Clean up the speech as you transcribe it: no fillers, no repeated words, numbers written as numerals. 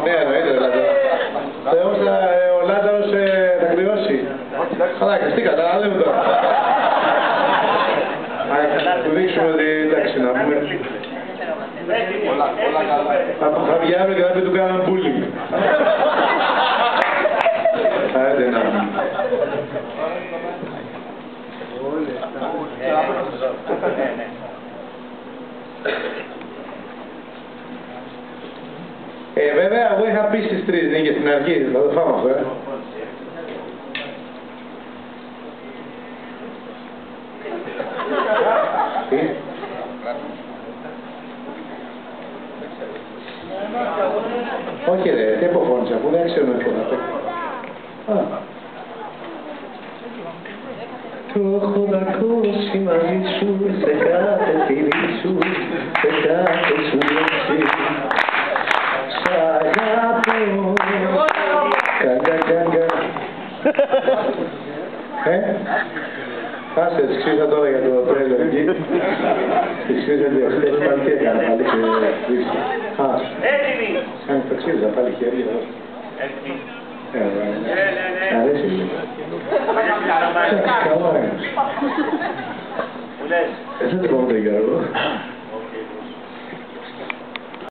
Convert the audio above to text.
Ναι, εννοείται δηλαδή. Θεός ο Λάζαρος θα κρυώσει. Καλά, κρυστήκατε, αλλά λέμε τώρα. Θα του δείξουμε ότι εντάξει να πούμε. Θα βγει αύριο και θα πει του κάναν bullying. Άντε να. Βέβαια, εγώ είχα πει στις 3 νίκες στην αρχή, θα το φάμε αυτό, Τι? Όχι ρε, τι αποφώνησα, που δεν ξέρω να φωνάτε. Το έχω ακούσει μαζί σου, σε κάθε φίλη σου, σε κάθε σου λέξη. Σ' αγάπω, καγκα. Άσε, τις ξύσα τώρα για το τρέλο εκεί. Τις ξύσα διαχτές πάλι τι έκανα, πάλι και βρίσκει. Έτοιμοι! Κάνεις τα ξύσα πάλι χέρια. Αρέσει λίγο. Καλά είναι. Που λες? Δεν θα το πω με τον Γιώργο.